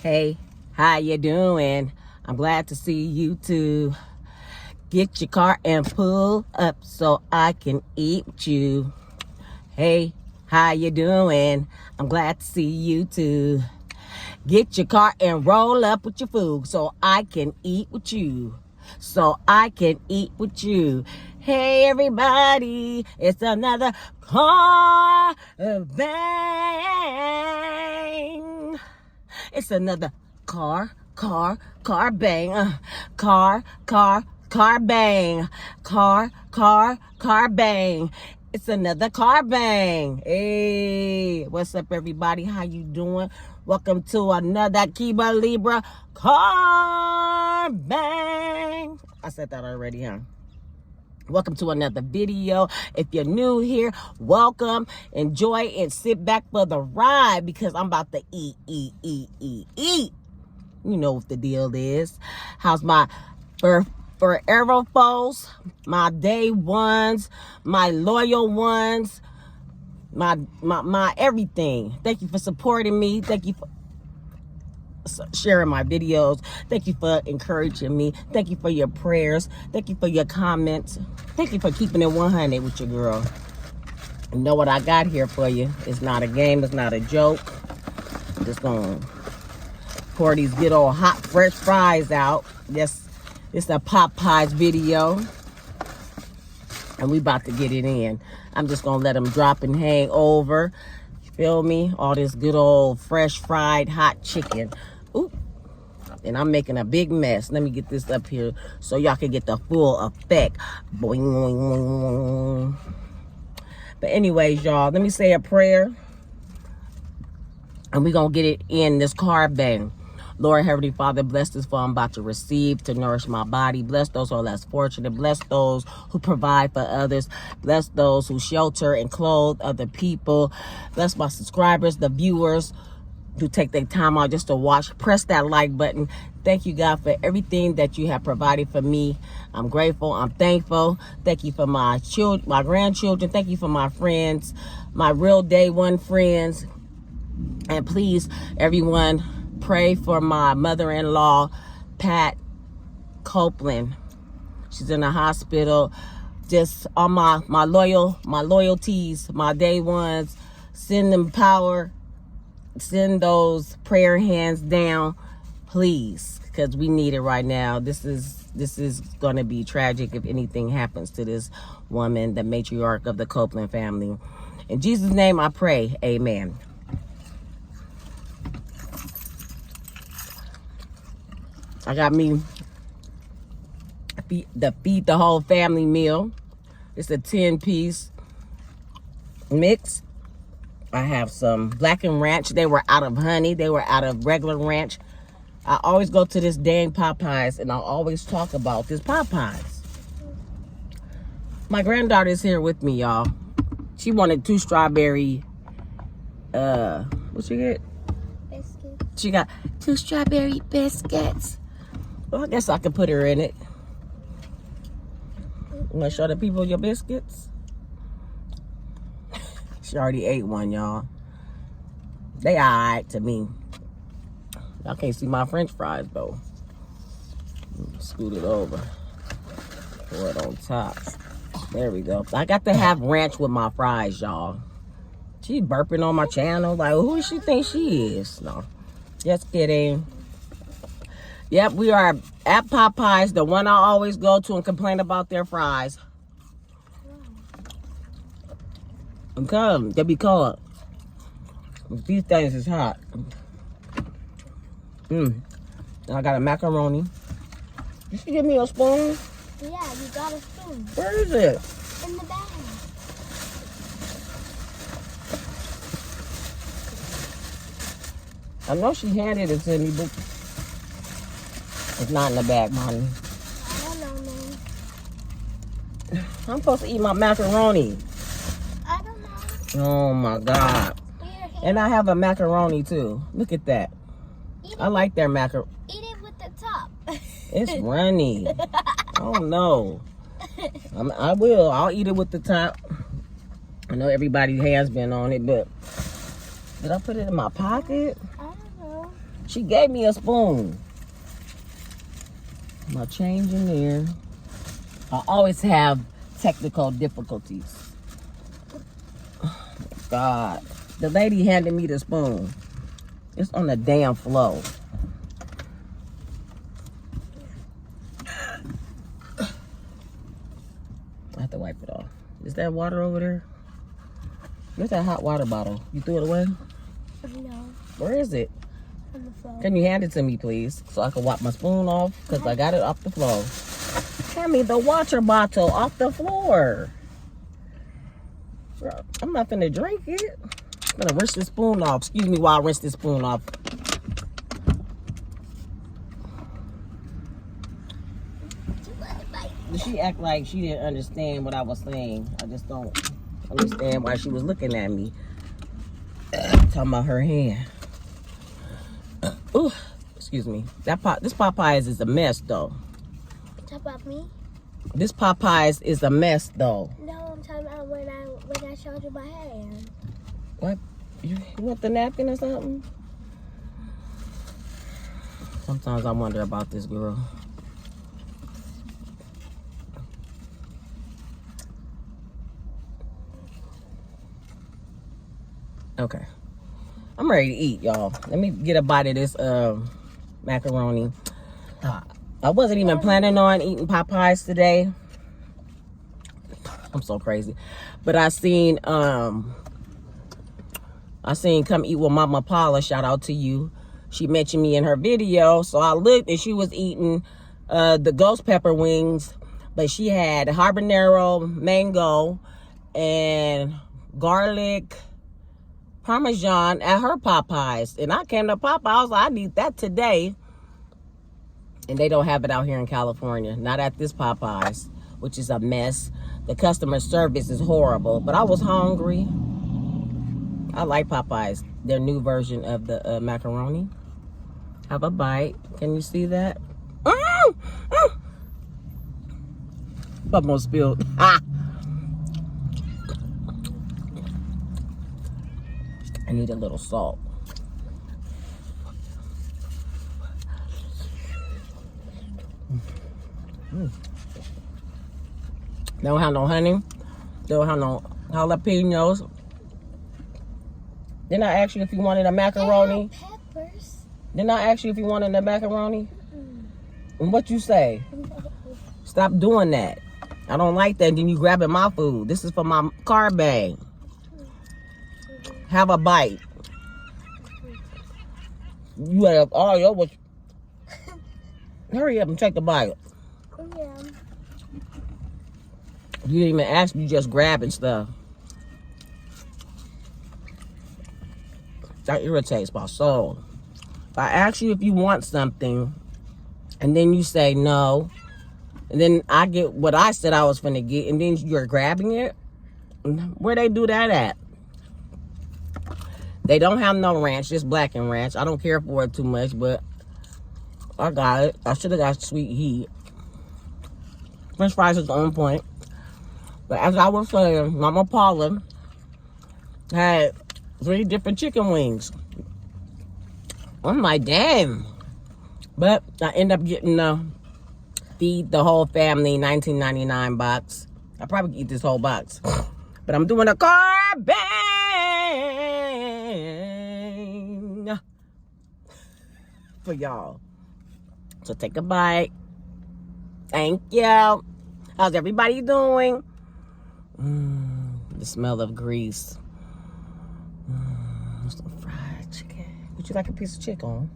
Hey, how you doing? I'm glad to see you too. Get your car and pull up so I can eat with you. Hey, how you doing? I'm glad to see you too. Get your car and roll up with your food so I can eat with you. So I can eat with you. Hey everybody, it's another car bang. It's another car bang. Car bang. Car bang. It's another car bang. Hey, what's up everybody? How you doing? Welcome to another Cuba Libra car bang. I said that already, huh? Welcome to another video. If you're new here, welcome. Enjoy and sit back for the ride because I'm about to eat. You know what the deal is. How's my forever foes, my day ones, my loyal ones, my everything. Thank you for supporting me. Thank you for sharing my videos. Thank you for encouraging me. Thank you for your prayers. Thank you for your comments. Thank you for keeping it 100 with your girl. You know what I got here for you? It's not a game. It's not a joke. I'm just gonna pour these good old hot fresh fries out. Yes, it's a Popeyes video, and we about to get it in. I'm just gonna let them drop and hang over. You feel me? All this good old fresh fried hot chicken. Ooh. And I'm making a big mess. Let me get this up here so y'all can get the full effect. Boing, boing, boing. But anyways, y'all, let me say a prayer. And we're going to get it in this car bang. Lord, Heavenly Father, bless this food I'm about to receive to nourish my body. Bless those who are less fortunate. Bless those who provide for others. Bless those who shelter and clothe other people. Bless my subscribers, the viewers who take their time out just to watch. Press that like button. Thank you, God, for everything that you have provided for me. I'm grateful. I'm thankful. Thank you for my children, my grandchildren. Thank you for my friends, my real day one friends. And please, everyone, pray for my mother-in-law, Pat Copeland. She's in the hospital. Just all my loyalties, my day ones. Send them power. Send those prayer hands down, please, because we need it right now. This is going to be tragic if anything happens to this woman, the matriarch of the Copeland family. In Jesus' name I pray, amen. I got me the feed the whole family meal. It's a 10-piece mix. I have some blackened ranch. They were out of honey. They were out of regular ranch. I always go to this dang Popeyes, and I always talk about this Popeyes. My granddaughter is here with me, y'all. She wanted 2 strawberry, what she get? Biscuits. She got 2 strawberry biscuits. Well, I guess I could put her in it. You want to show the people your biscuits? She already ate one, y'all. They alright to me. Y'all can't see my french fries, though. Scoot it over. Pour it on top. There we go. I got to have ranch with my fries, y'all. She burping on my channel. Like, who does she think she is? No. Just kidding. Yep, we are at Popeyes, the one I always go to and complain about their fries. Okay, they be cold. These things is hot. I got a macaroni. You should give me a spoon. Yeah, you got a spoon. Where is it? In the bag. I know she handed it to me, but it's not in the bag, Mommy. I don't know, man. I'm supposed to eat my macaroni. I don't know. Oh my God. And I have a macaroni too. Look at that. I like their macaroni. Eat it with the top. It's runny. Oh no. I will. I'll eat it with the top. I know everybody has been on it, but did I put it in my pocket? I don't know. She gave me a spoon. My change in there. I always have technical difficulties. Oh my God. The lady handed me the spoon. It's on the damn floor. I have to wipe it off. Is there water over there? Where's that hot water bottle? You threw it away? No. Where is it? On the floor. Can you hand it to me, please? So I can wipe my spoon off? Because I got it off the floor. Hand me the water bottle off the floor. Bro, I'm not finna drink it. I'm gonna rinse this spoon off. Excuse me while I rinse this spoon off. She act like she didn't understand what I was saying. I just don't understand why she was looking at me. Talking about her hand. Ooh, excuse me. This Popeyes is a mess though. Talk about me? This Popeyes is a mess though. No, I'm talking about when I showed you my hand. What? You want the napkin or something? Sometimes I wonder about this girl. Okay. I'm ready to eat, y'all. Let me get a bite of this macaroni. I wasn't even planning on eating Popeyes today. I'm so crazy. But I seen Come Eat with Mama Paula. Shout out to you. She mentioned me in her video. So I looked and she was eating the ghost pepper wings. But she had habanero, mango, and garlic Parmesan at her Popeyes. And I came to Popeyes. I was like, I need that today. And they don't have it out here in California. Not at this Popeyes, which is a mess. The customer service is horrible. But I was hungry. I like Popeyes. Their new version of the macaroni. Have a bite. Can you see that? Almost spilled. Ah! I need a little salt. Don't have no honey. Don't have no jalapenos. Didn't I ask you if you wanted a macaroni? Peppers. Didn't I ask you if you wanted a macaroni? And what you say? Stop doing that. I don't like that. Then you grabbing my food. This is for my Carbang. Have a bite. You have all your. Hurry up and take a bite. Yeah. You didn't even ask me, you just grabbing stuff. That irritates my soul. If I ask you if you want something, and then you say no, and then I get what I said I was finna get, and then you're grabbing it, where they do that at? They don't have no ranch, just black and ranch. I don't care for it too much, but I got it. I should have got sweet heat. French fries is on point. But as I was saying, Mama Paula had 3 different chicken wings. I'm like, damn. But I end up getting the Feed the Whole Family $19.99 box. I probably eat this whole box. But I'm doing a Carbang for y'all. So take a bite. Thank you. How's everybody doing? The smell of grease. Some fried chicken. Would you like a piece of chicken?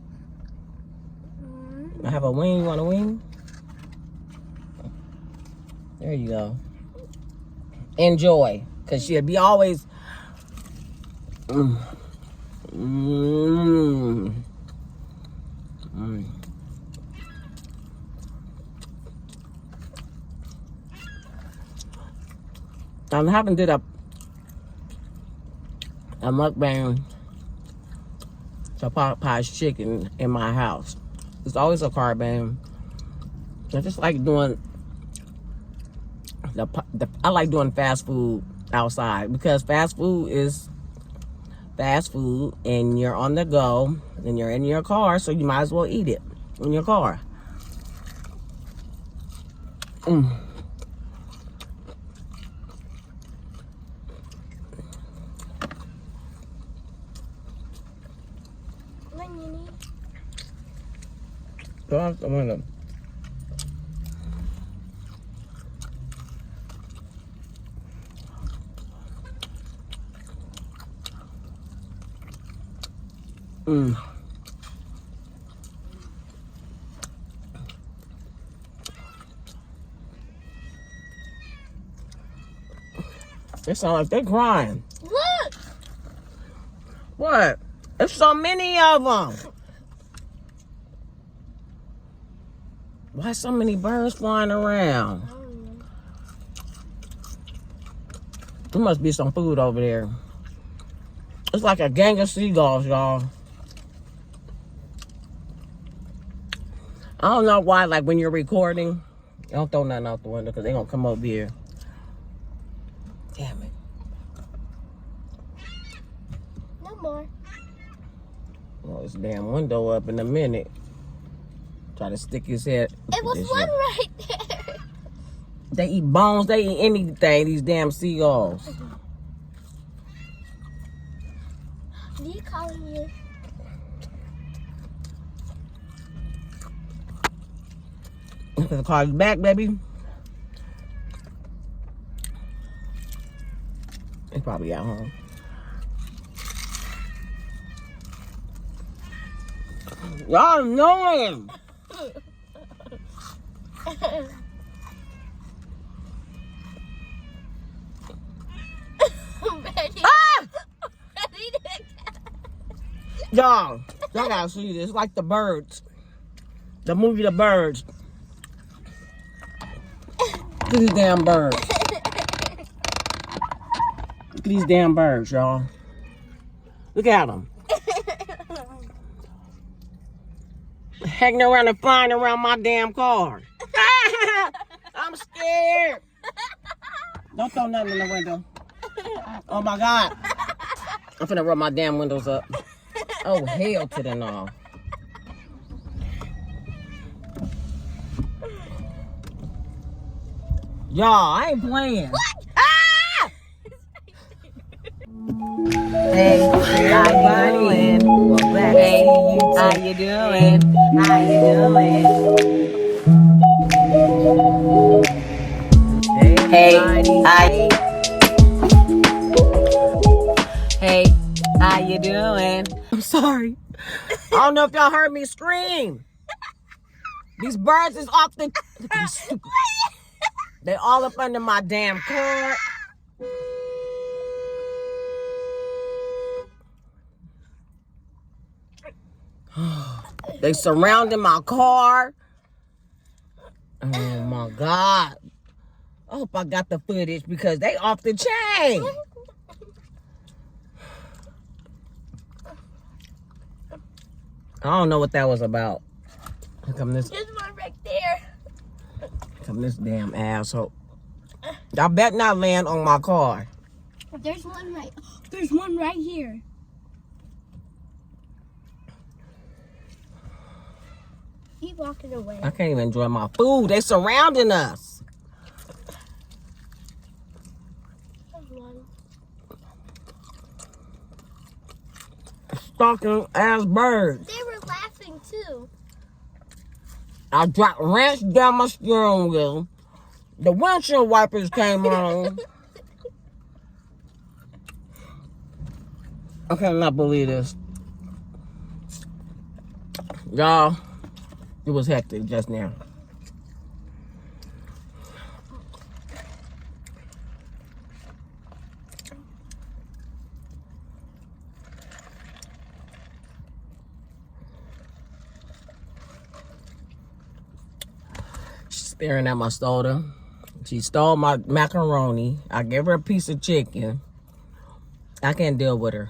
I have a wing. You want a wing? There you go. Enjoy. Because she'll be always... I haven't did a mukbang to Popeyes chicken in my house. It's always a Carbang. I just like doing I like doing fast food outside because fast food is fast food and you're on the go and you're in your car, so you might as well eat it in your car. Mm. Go out the window. Mm. It sounds like they're crying. Look! What? There's so many of them. Why so many birds flying around? I don't know. There must be some food over there. It's like a gang of seagulls, y'all. I don't know why, like when you're recording, don't throw nothing out the window because they're going to come over here. Damn it. No more. Well, this damn window up in a minute. Try to stick his head. It was one right there. They eat bones. They eat anything, these damn seagulls. Are you calling you? I'm going to call you back, baby. He's probably at home. Y'all annoying. Y'all gotta see this. It's like The Birds. The movie The Birds. Look at these damn birds. Look at these damn birds, y'all. Look at them. Hanging around and flying around my damn car. I'm scared. Don't throw nothing in the window. Oh my God. I'm finna rub my damn windows up. Oh, hell to the no. Y'all, I ain't playing. What? Ah! Hey, how you doing? Well, hey, how you doing? How you doing? Hey, how you doing? I'm sorry. I don't know if y'all heard me scream. These birds is off the... Look at these stupid... They all up under my damn car. They surrounded my car. Oh my God. I hope I got the footage because they off the chain. I don't know what that was about. Here come this. There's one right there. Come this damn asshole. Y'all better not land on my car. There's one right. There's one right here. Keep walking away. I can't even enjoy my food. They surrounding us. There's one. Stalking ass birds. They were laughing too. I dropped ranch down my steering wheel. The windshield wipers came on. I cannot believe this. Y'all, it was hectic just now. She's staring at my soda. She stole my macaroni. I gave her a piece of chicken. I can't deal with her.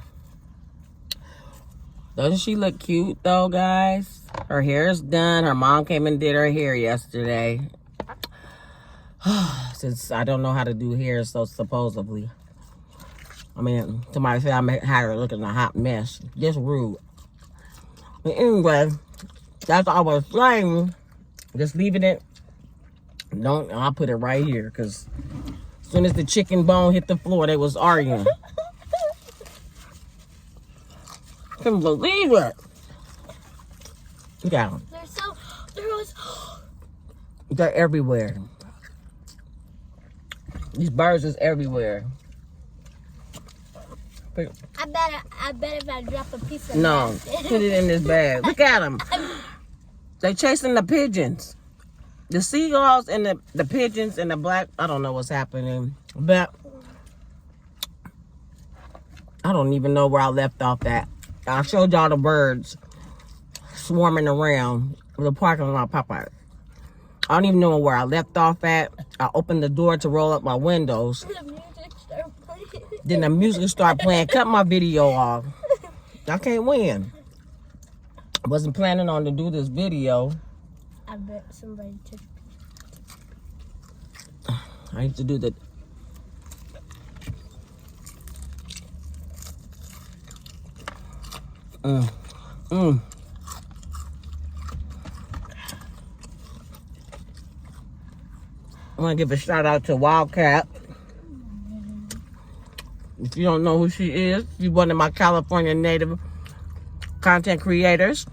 Doesn't she look cute though, guys? Her hair is done. Her mom came and did her hair yesterday. Since I don't know how to do hair, so supposedly. I mean, somebody said I had her looking a hot mess. Just rude. But anyway, that's all I was saying. Just leaving it. I'll put it right here, because as soon as the chicken bone hit the floor, they was arguing. Couldn't believe it. Look at them. They're everywhere. These birds is everywhere. I bet if I drop a piece of No, put it in this bag. Look at them. They chasing the pigeons. The seagulls and the pigeons and the black, I don't know what's happening. But I don't even know where I left off at. I showed y'all the birds swarming around the parking lot of Popeyes. I don't even know where I left off at. I opened the door to roll up my windows. Then the music started playing. Cut my video off. I can't win. Wasn't planning on to do this video. I bet somebody took a picture. I used to do the... I want to give a shout out to Wildcat. If you don't know who she is, she's one of my California native content creators.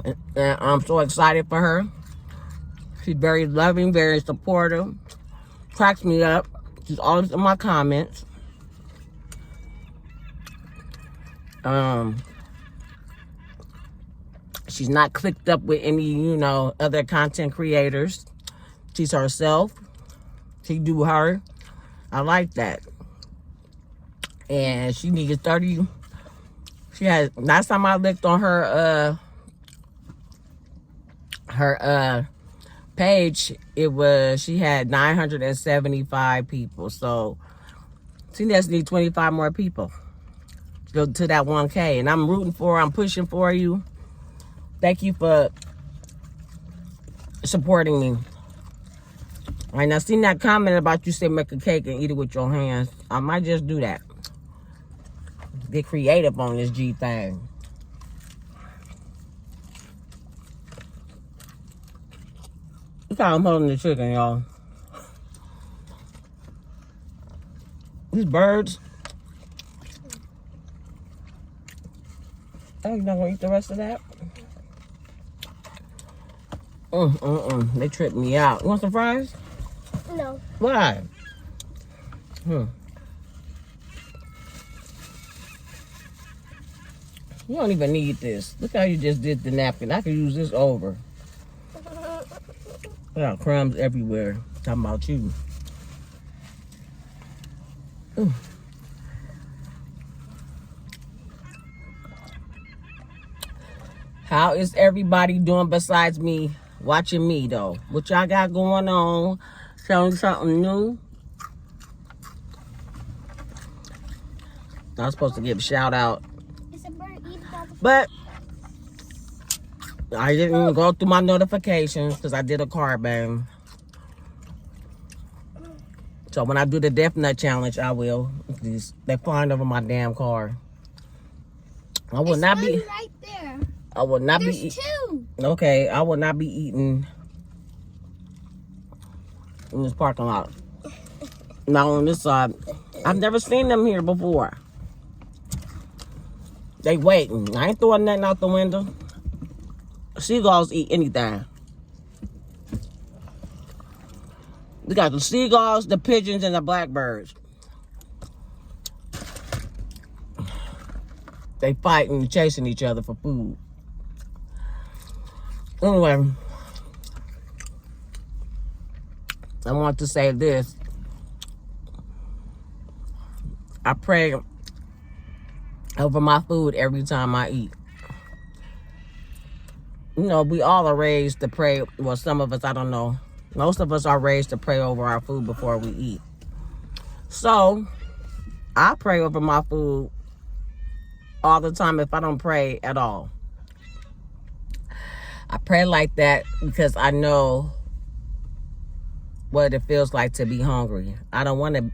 And I'm so excited for her. She's very loving, very supportive. Cracks me up. She's always in my comments. She's not clicked up with any, other content creators. She's herself. She do her. I like that. And she needed 30. She had, last time I looked on her page, she had 975 people. So she just needs 25 more people to go to that 1K. And I'm rooting for her. I'm pushing for you. Thank you for supporting me. All right, now, seen that comment about you say make a cake and eat it with your hands. I might just do that. Get creative on this G thing. Look how I'm holding the chicken, y'all. These birds. Oh, you're not gonna eat the rest of that? They tripped me out. You want some fries? No. Why? You don't even need this. Look how you just did the napkin. I could use this over. There are crumbs everywhere. Talking about you. How is everybody doing besides me watching me, though? What y'all got going on? Showing something new? I was supposed to give a shout out. But I didn't even go through my notifications because I did a Carbang. So when I do the Death Nut Challenge, I will. They're flying over my damn car. I will not be right there. I will not There's be two. Okay, I will not be eating in this parking lot. Not on this side. I've never seen them here before. They waiting. I ain't throwing nothing out the window. Seagulls eat anything. We got the seagulls, the pigeons, and the blackbirds. They fighting, chasing each other for food. Anyway, I want to say this. I pray over my food every time I eat. We all are raised to pray. Well, some of us, I don't know. Most of us are raised to pray over our food before we eat. So, I pray over my food all the time if I don't pray at all. I pray like that because I know what it feels like to be hungry. I don't want to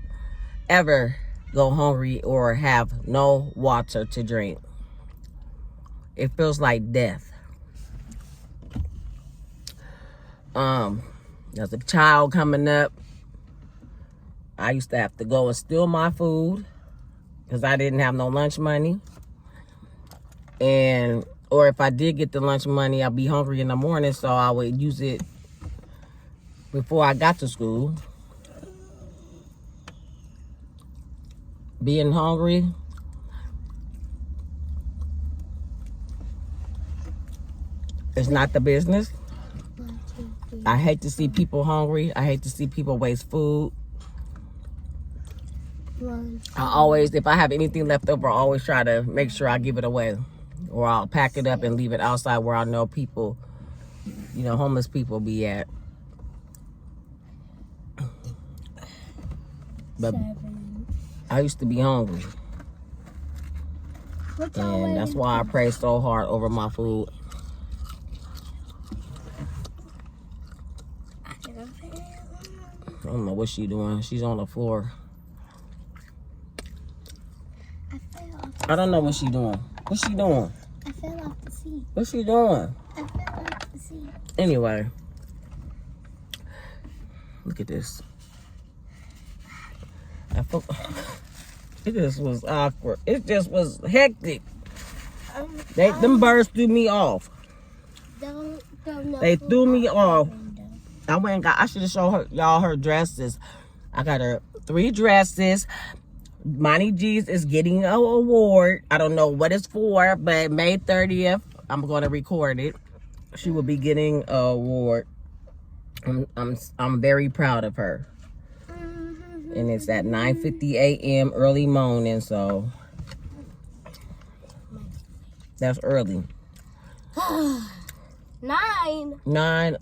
ever go hungry or have no water to drink. It feels like death. There's a child coming up. I used to have to go and steal my food because I didn't have no lunch money. Or if I did get the lunch money, I'd be hungry in the morning, so I would use it before I got to school. Being hungry is not the business. I hate to see people hungry. I hate to see people waste food. I always, if I have anything left over, I always try to make sure I give it away. Or I'll pack it up and leave it outside where I know people, homeless people be at. But I used to be hungry. And that's why I pray so hard over my food. I don't know what she's doing. She's on the floor. I don't know what she's doing. What's she doing? I fell off the seat. What's she doing? I fell off the seat. Anyway. Look at this. It just was awkward. It just was hectic. Them birds threw me off. They threw me off. I should have showed y'all her dresses. I got her 3 dresses. Monty G's is getting an award. I don't know what it's for, but May 30th, I'm going to record it. She will be getting an award. I'm very proud of her. And it's at 9:50 a.m. early morning, so that's early. 9.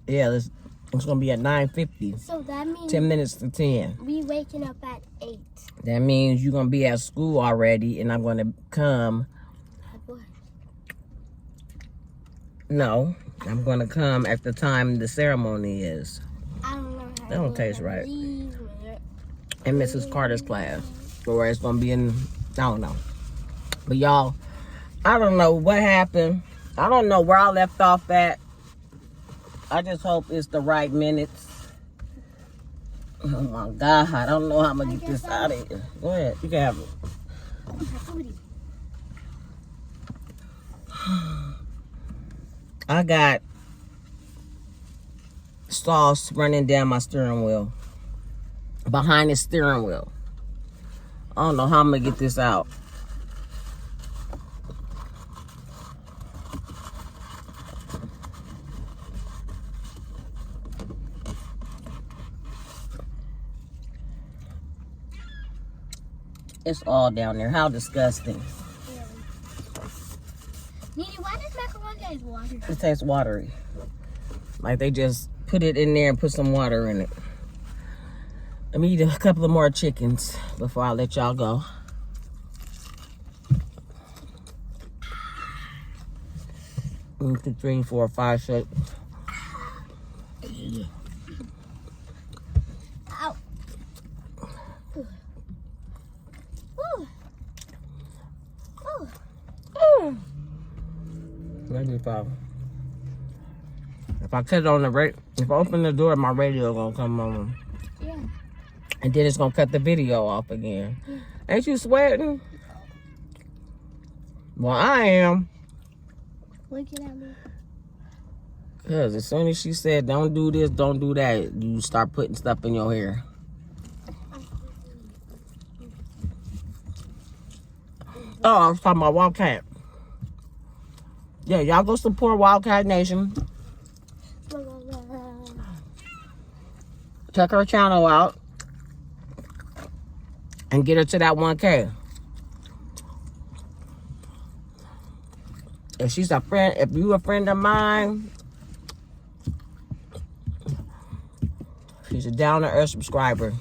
Yeah, it's gonna be at 9:50. So that means 10 minutes to 10. we waking up at 8. That means you're gonna be at school already, and I'm gonna come. No, I'm gonna come at the time the ceremony is. I don't know. That don't taste right. In Mrs. Carter's class, or it's gonna be in. I don't know. But y'all, I don't know what happened. I don't know where I left off at. I just hope it's the right minutes. Oh my God, I don't know how I'm gonna get this out of here. Go ahead, you can have it. I got sauce running down my steering wheel. Behind the steering wheel. I don't know how I'm gonna get this out. It's all down there. How disgusting. Nene, why does macaroni taste watery? It tastes watery. Like they just put it in there and put some water in it. Let me eat a couple of more chickens before I let y'all go. 1, 2, 3, 4, 5, 6. Ow. Maybe if I cut it on the radio, if I open the door, my radio gonna come on. Yeah. And then it's gonna cut the video off again. Ain't you sweating? Well, I am. Looking at me. Cause as soon as she said, don't do this, don't do that, you start putting stuff in your hair. Oh, I was talking about Wildcat. Yeah, y'all go support Wildcat Nation. Check her channel out. And get her to that 1K. If she's a friend, if you a friend of mine, she's a down-to-earth subscriber.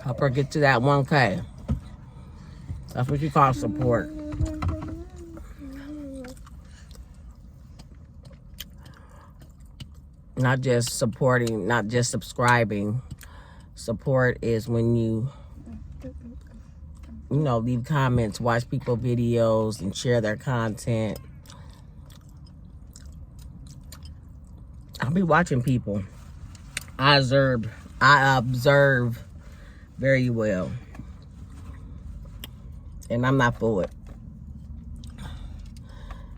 Help her get to that 1K. That's what you call support. Not just supporting, not just subscribing. Support is when you know, leave comments, watch people videos, and share their content. I'll be watching people. I observe very well. And I'm not for it.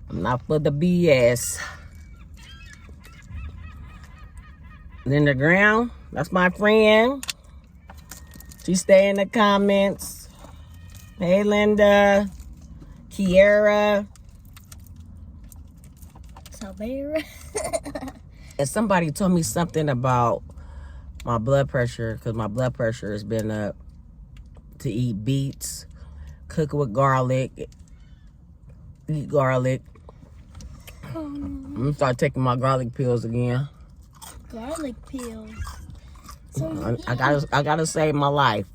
I'm not for the BS. Linda Ground, that's my friend. She stay in the comments. Hey, Linda. Kiera. Sabera. And somebody told me something about my blood pressure, because my blood pressure has been up, to eat beets, cook with garlic, eat garlic. I'm gonna start taking my garlic pills again. Garlic pills. So I gotta save my life.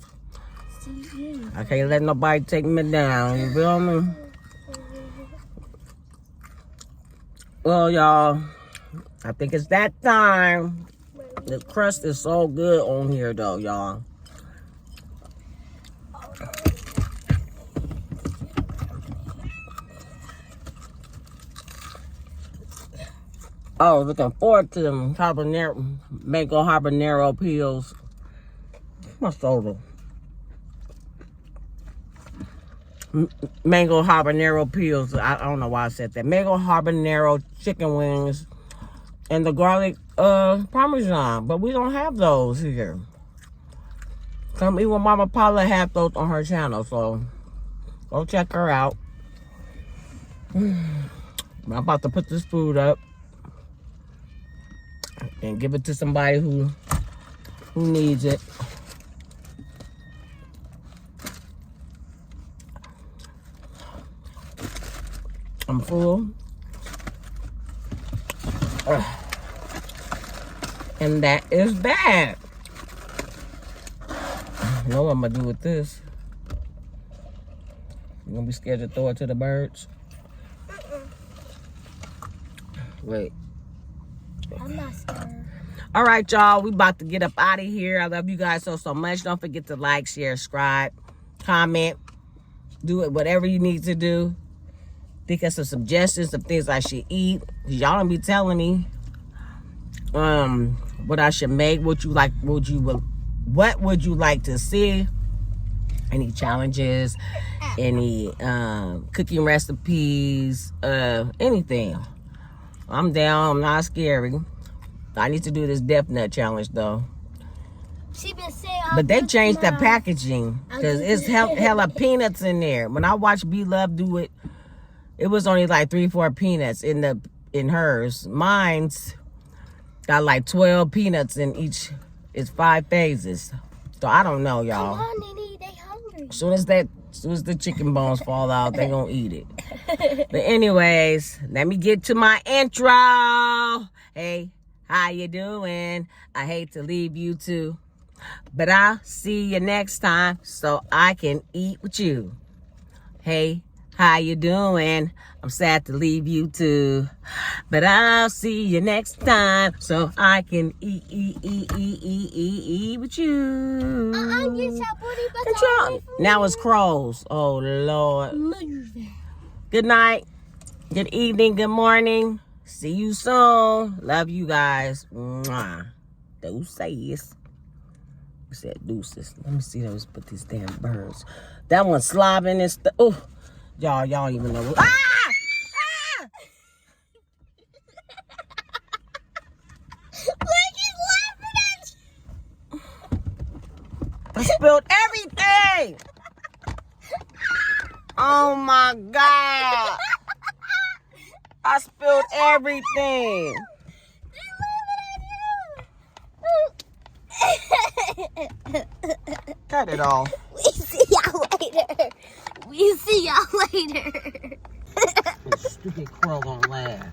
I can't let nobody take me down. You feel me? Well, y'all, I think it's that time. The crust is so good on here, though, y'all. Oh, looking forward to them mango habanero peels. My soda. Mango habanero peels. I don't know why I said that. Mango habanero chicken wings and the garlic parmesan. But we don't have those here. Even Mama Paula had those on her channel, so go check her out. I'm about to put this food up and give it to somebody who needs it. I'm full. And that is that. I know what I'm gonna do with this. You gonna be scared to throw it to the birds? Wait. I'm not scared. All right, y'all. We about to get up out of here. I love you guys so much. Don't forget to like, share, subscribe, comment. Do it, whatever you need to do. Think of some suggestions of things I should eat. Y'all don't be telling me what I should make, what would you like to see? Any challenges, any cooking recipes, anything. I'm down. I'm not scary. I need to do this death nut challenge though. She been saying, but they changed the packaging because it's hella peanuts in there. When I watched B Love do it, it was only like 3-4 peanuts in hers. Mine's got like 12 peanuts in each. It's 5 phases. So I don't know, y'all. Come on, Nene, they hungry. As soon as the chicken bones fall out, they gonna eat it. But anyways, let me get to my intro. Hey, how you doing? I hate to leave you too, but I'll see you next time so I can eat with you. Hey, how you doing? I'm sad to leave you too, but I'll see you next time so I can eat with you. Now it's crows. Oh, Lord. Good night. Good evening. Good morning. See you soon. Love you guys. Mwah. Deuces. We said deuces. Let me see. Let's put these damn birds. That one's slobbing and stuff. Oh, y'all don't even know. Ah! Ah! Look, he's laughing at you. I spilled everything. Oh my God. I spilled everything. Cut it off. We see y'all later. We see y'all later. This stupid crow gonna laugh.